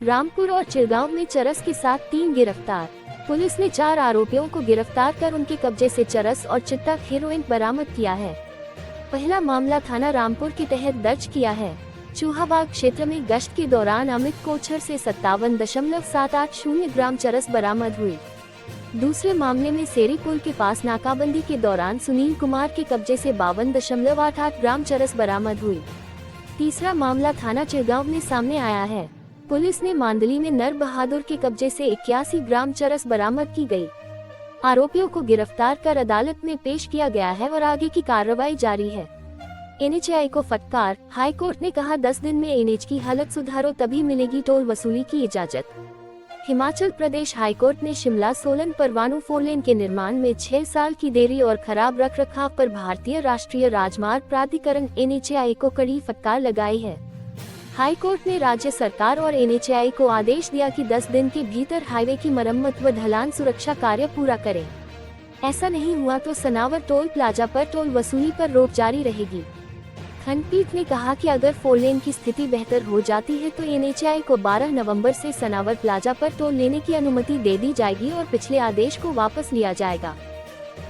रामपुर और चिड़गांव में चरस के साथ 3 गिरफ्तार। पुलिस ने 4 आरोपियों को गिरफ्तार कर उनके कब्जे से चरस और चिट्टा हेरोइन बरामद किया है। पहला मामला थाना रामपुर के तहत दर्ज किया है। चूहाबाग क्षेत्र में गश्त के दौरान अमित कोछर से 57.780 ग्राम चरस बरामद हुई। दूसरे मामले में सेरी पुल के पास नाकाबंदी के दौरान सुनील कुमार के कब्जे से 52.88 ग्राम चरस बरामद हुई। तीसरा मामला थाना चिड़गांव में सामने आया है। पुलिस ने मांदली में नर बहादुर के कब्जे से 81 ग्राम चरस बरामद की गई। आरोपियों को गिरफ्तार कर अदालत में पेश किया गया है और आगे की कार्रवाई जारी है। एनएचएआई को फटकार, हाईकोर्ट ने कहा 10 दिन में एनएच की हालत सुधारो तभी मिलेगी टोल वसूली की इजाजत। हिमाचल प्रदेश हाईकोर्ट ने शिमला सोलन परवाणू 4 लेन के निर्माण में 6 साल की देरी और खराब रखरखाव पर भारतीय राष्ट्रीय राजमार्ग प्राधिकरण एनएचएआई को कड़ी फटकार लगाई है। हाईकोर्ट ने राज्य सरकार और एनएचएआई को आदेश दिया कि 10 दिन के भीतर हाईवे की मरम्मत व ढलान सुरक्षा कार्य पूरा करें। ऐसा नहीं हुआ तो सनावर टोल प्लाजा पर टोल वसूली पर रोक जारी रहेगी। खंडपीठ ने कहा कि अगर 4 लेन की स्थिति बेहतर हो जाती है तो एनएचएआई को 12 नवंबर से सनावर प्लाजा पर टोल लेने की अनुमति दे दी जाएगी और पिछले आदेश को वापस लिया जाएगा।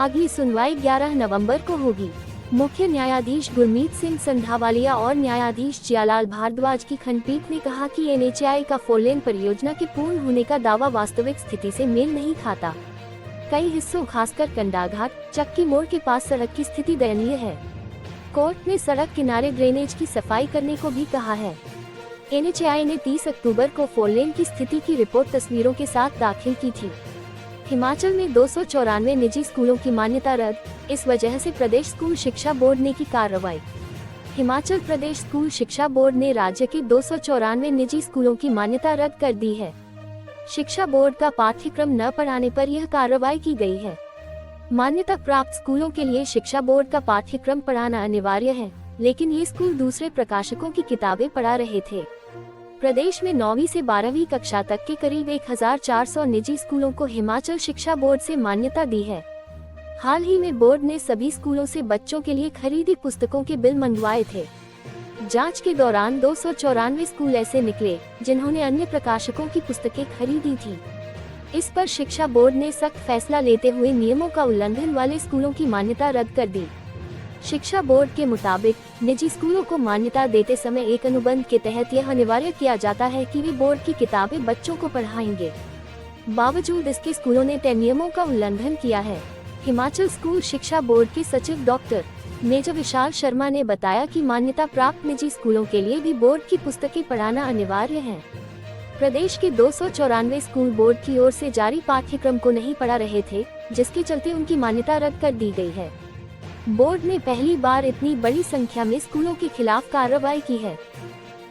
अगली सुनवाई 11 नवंबर को होगी। मुख्य न्यायाधीश गुरमीत सिंह संधावालिया और न्यायाधीश जियालाल भारद्वाज की खंडपीठ ने कहा कि एनएचएआई का 4 लेन परियोजना के पूर्ण होने का दावा वास्तविक स्थिति से मेल नहीं खाता। कई हिस्सों खासकर कंडाघाट, चक्की मोड़ के पास सड़क की स्थिति दयनीय है। कोर्ट ने सड़क किनारे ड्रेनेज की सफाई करने को भी कहा है। एनएचएआई ने 30 अक्टूबर को 4 लेन की स्थिति की रिपोर्ट तस्वीरों के साथ दाखिल की थी। हिमाचल में 294 निजी स्कूलों की मान्यता रद्द, इस वजह से प्रदेश स्कूल शिक्षा बोर्ड ने की कार्रवाई। हिमाचल प्रदेश स्कूल शिक्षा बोर्ड ने राज्य के 294 निजी स्कूलों की मान्यता रद्द कर दी है। शिक्षा बोर्ड का पाठ्यक्रम न पढ़ाने पर यह कार्रवाई की गई है। मान्यता प्राप्त स्कूलों के लिए शिक्षा बोर्ड का पाठ्यक्रम पढ़ाना अनिवार्य है, लेकिन ये स्कूल दूसरे प्रकाशकों की किताबें पढ़ा रहे थे। प्रदेश में 9वीं से 12वीं कक्षा तक के करीब 1400 निजी स्कूलों को हिमाचल शिक्षा बोर्ड से मान्यता दी है। हाल ही में बोर्ड ने सभी स्कूलों से बच्चों के लिए खरीदी पुस्तकों के बिल मंगवाए थे। जांच के दौरान 294 स्कूल ऐसे निकले जिन्होंने अन्य प्रकाशकों की पुस्तकें खरीदी थी। इस पर शिक्षा बोर्ड ने सख्त फैसला लेते हुए नियमों का उल्लंघन वाले स्कूलों की मान्यता रद्द कर दी। शिक्षा बोर्ड के मुताबिक निजी स्कूलों को मान्यता देते समय एक अनुबंध के तहत यह अनिवार्य किया जाता है कि वे बोर्ड की किताबें बच्चों को पढ़ाएंगे। बावजूद इसके स्कूलों ने तय नियमों का उल्लंघन किया है। हिमाचल स्कूल शिक्षा बोर्ड के सचिव डॉक्टर मेजर विशाल शर्मा ने बताया कि मान्यता प्राप्त निजी स्कूलों के लिए भी बोर्ड की पुस्तकें पढ़ाना अनिवार्य है। प्रदेश के 294 स्कूल बोर्ड की ओर से जारी पाठ्यक्रम को नहीं पढ़ा रहे थे, जिसके चलते उनकी मान्यता रद्द कर दी गई है। बोर्ड ने पहली बार इतनी बड़ी संख्या में स्कूलों के खिलाफ कार्रवाई की है।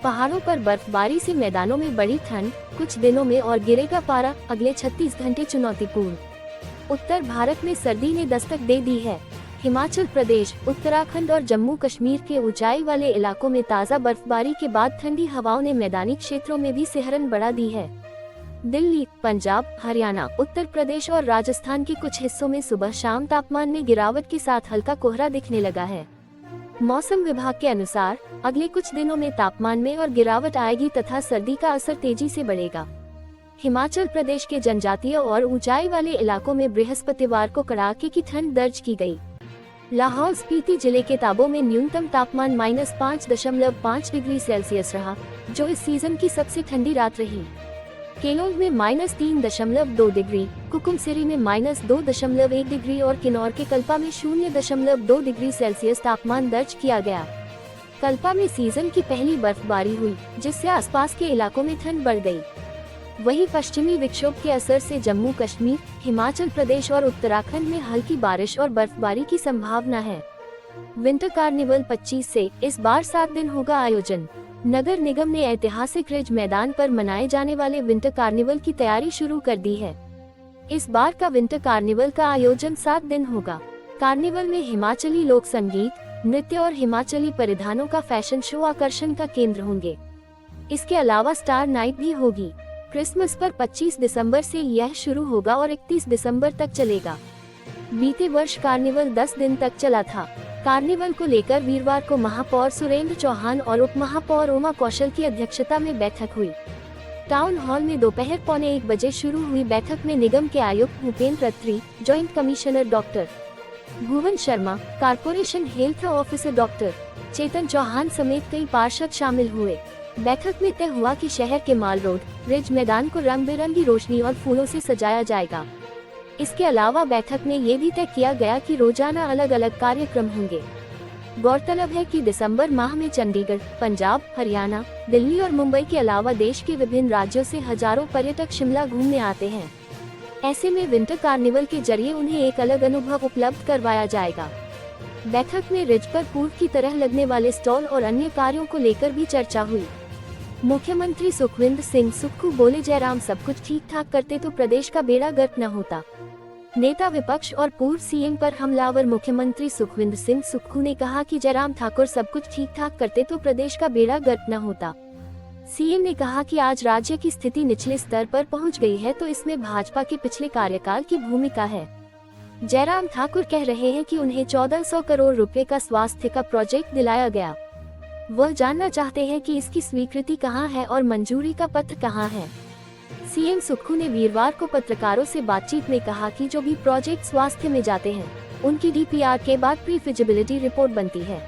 पहाड़ों पर बर्फबारी से मैदानों में बड़ी ठंड, कुछ दिनों में और गिरेगा पारा, अगले 36 घंटे चुनौतीपूर्ण। उत्तर भारत में सर्दी ने दस्तक दे दी है। हिमाचल प्रदेश, उत्तराखंड और जम्मू कश्मीर के ऊंचाई वाले इलाकों में ताज़ा बर्फबारी के बाद ठंडी हवाओं ने मैदानी क्षेत्रों में भी सिहरन बढ़ा दी है। दिल्ली, पंजाब, हरियाणा, उत्तर प्रदेश और राजस्थान के कुछ हिस्सों में सुबह शाम तापमान में गिरावट के साथ हल्का कोहरा दिखने लगा है। मौसम विभाग के अनुसार अगले कुछ दिनों में तापमान में और गिरावट आएगी तथा सर्दी का असर तेजी से बढ़ेगा। हिमाचल प्रदेश के जनजातीय और ऊंचाई वाले इलाकों में बृहस्पतिवार को कड़ाके की ठंड दर्ज की गई। लाहौल स्पीति जिले के ताबो में न्यूनतम तापमान -5.5 डिग्री सेल्सियस रहा, जो इस सीजन की सबसे ठंडी रात रही। केलोंग में -3.2 डिग्री, कुकुमसिरी में -2.1 डिग्री और किन्नौर के कल्पा में 0.2 डिग्री सेल्सियस तापमान दर्ज किया गया। कल्पा में सीजन की पहली बर्फबारी हुई, जिससे आसपास के इलाकों में ठंड बढ़ गई। वहीं पश्चिमी विक्षोभ के असर से जम्मू कश्मीर, हिमाचल प्रदेश और उत्तराखंड में हल्की बारिश और बर्फबारी की संभावना है। विंटर कार्निवल 25 से इस बार 7 दिन होगा आयोजन। नगर निगम ने ऐतिहासिक रिज मैदान पर मनाए जाने वाले विंटर कार्निवल की तैयारी शुरू कर दी है। इस बार का विंटर कार्निवल का आयोजन 7 दिन होगा। कार्निवल में हिमाचली लोक संगीत, नृत्य और हिमाचली परिधानों का फैशन शो आकर्षण का केंद्र होंगे। इसके अलावा स्टार नाइट भी होगी। क्रिसमस पर 25 दिसंबर से यह शुरू होगा और 31 दिसंबर तक चलेगा। बीते वर्ष कार्निवल 10 दिन तक चला था। कार्निवल को लेकर वीरवार को महापौर सुरेंद्र चौहान और उप महापौर उमा कौशल की अध्यक्षता में बैठक हुई। टाउन हॉल में दोपहर 1:15 शुरू हुई बैठक में निगम के आयुक्त Bhupendra Atri, joint commissioner doctor Bhuvan Sharma, corporation health officer doctor Chetan Chauhan समेत कई पार्षद शामिल हुए। बैठक में तय हुआ कि शहर के माल रोड, रिज मैदान को रंग बिरंगी रोशनी और फूलों से सजाया जाएगा। इसके अलावा बैठक में ये भी तय किया गया कि रोजाना अलग अलग कार्यक्रम होंगे। गौरतलब है कि दिसंबर माह में चंडीगढ़, पंजाब, हरियाणा, दिल्ली और मुंबई के अलावा देश के विभिन्न राज्यों से हजारों पर्यटक शिमला घूमने आते हैं। ऐसे में विंटर कार्निवल के जरिए उन्हें एक अलग अनुभव उपलब्ध करवाया जाएगा। बैठक में रिज पर पूर्व की तरह लगने वाले स्टॉल और अन्य कार्यों को लेकर भी चर्चा हुई। मुख्यमंत्री सुखविंदर सिंह सुक्खू बोले, जयराम सब कुछ ठीक ठाक करते तो प्रदेश का बेड़ा गर्क न होता। नेता विपक्ष और पूर्व सीएम पर हमलावर मुख्यमंत्री सुखविंदर सिंह सुक्खू ने कहा कि जयराम ठाकुर सब कुछ ठीक ठाक करते तो प्रदेश का बेड़ा गर्क न होता। सीएम ने कहा कि आज राज्य की स्थिति निचले स्तर पर पहुंच गई है तो इसमें भाजपा के पिछले कार्यकाल की भूमिका है। जयराम ठाकुर कह रहे हैं कि उन्हें 1400 करोड़ रुपए का स्वास्थ्य का प्रोजेक्ट दिलाया गया। वह जानना चाहते हैं कि इसकी स्वीकृति कहां है और मंजूरी का पत्र कहां है। सीएम सुक्खू ने वीरवार को पत्रकारों से बातचीत में कहा कि जो भी प्रोजेक्ट स्वास्थ्य में जाते हैं उनकी डीपीआर के बाद प्री फिजिबिलिटी रिपोर्ट बनती है।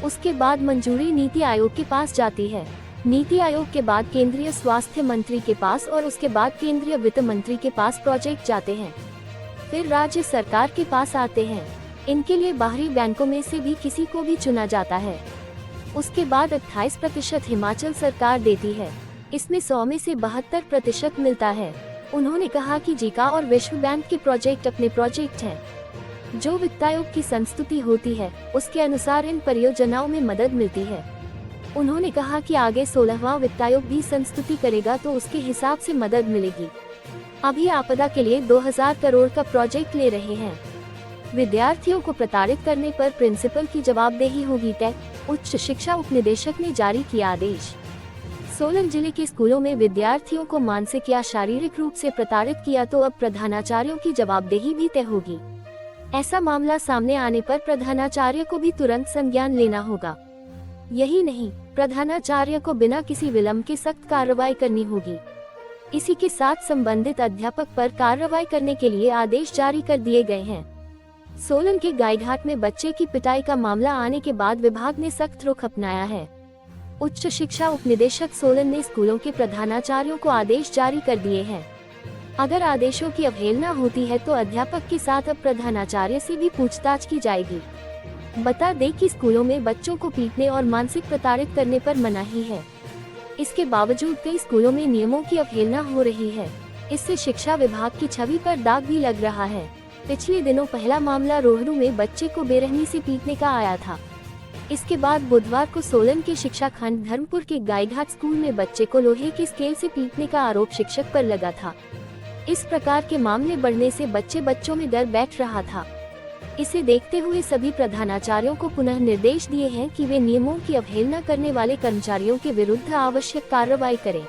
उसके बाद मंजूरी नीति आयोग के पास जाती है। नीति आयोग के बाद केंद्रीय स्वास्थ्य मंत्री के पास और उसके बाद केंद्रीय वित्त मंत्री के पास प्रोजेक्ट जाते हैं, फिर राज्य सरकार के पास आते हैं। इनके लिए बाहरी बैंकों में से भी किसी को भी चुना जाता है। उसके बाद 28% हिमाचल सरकार देती है। इसमें 100 में से 72% मिलता है। उन्होंने कहा कि जीका और विश्व बैंक के प्रोजेक्ट अपने प्रोजेक्ट हैं। जो वित्त आयोग की संस्तुति होती है उसके अनुसार इन परियोजनाओं में मदद मिलती है। उन्होंने कहा कि आगे 16वां वित्त आयोग भी संस्तुति करेगा तो उसके हिसाब से मदद मिलेगी। अभी आपदा के लिए 2000 करोड़ का प्रोजेक्ट ले रहे हैं। विद्यार्थियों को प्रताड़ित करने पर प्रिंसिपल की जवाबदेही होगी तय, उच्च शिक्षा उपनिदेशक ने जारी किया आदेश। सोलन जिले के स्कूलों में विद्यार्थियों को मानसिक या शारीरिक रूप से प्रताड़ित किया तो अब प्रधानाचार्यों की जवाबदेही भी तय होगी। ऐसा मामला सामने आने पर प्रधानाचार्य को भी तुरंत संज्ञान लेना होगा। यही नहीं, प्रधानाचार्य को बिना किसी विलंब के सख्त कार्रवाई करनी होगी। इसी के साथ संबंधित अध्यापक पर कार्रवाई करने के लिए आदेश जारी कर दिए गए हैं। सोलन के गायघाट में बच्चे की पिटाई का मामला आने के बाद विभाग ने सख्त रुख अपनाया है। उच्च शिक्षा उपनिदेशक सोलन ने स्कूलों के प्रधानाचार्यों को आदेश जारी कर दिए हैं। अगर आदेशों की अवहेलना होती है तो अध्यापक के साथ अब प्रधानाचार्य से भी पूछताछ की जाएगी। बता दें कि स्कूलों में बच्चों को पीटने और मानसिक प्रताड़ित करने पर मनाही है। इसके बावजूद कई स्कूलों में नियमों की अवहेलना हो रही है। इससे शिक्षा विभाग की छवि पर दाग भी लग रहा है। पिछले दिनों पहला मामला रोहड़ू में बच्चे को बेरहमी से पीटने का आया था। इसके बाद बुधवार को सोलन के शिक्षा खंड धर्मपुर के गायघाट स्कूल में बच्चे को लोहे की स्केल से पीटने का आरोप शिक्षक पर लगा था। इस प्रकार के मामले बढ़ने से बच्चों में डर बैठ रहा था। इसे देखते हुए सभी प्रधानाचार्यों को पुनः निर्देश दिए हैं कि वे नियमों की अवहेलना करने वाले कर्मचारियों के विरुद्ध आवश्यक कार्रवाई करें।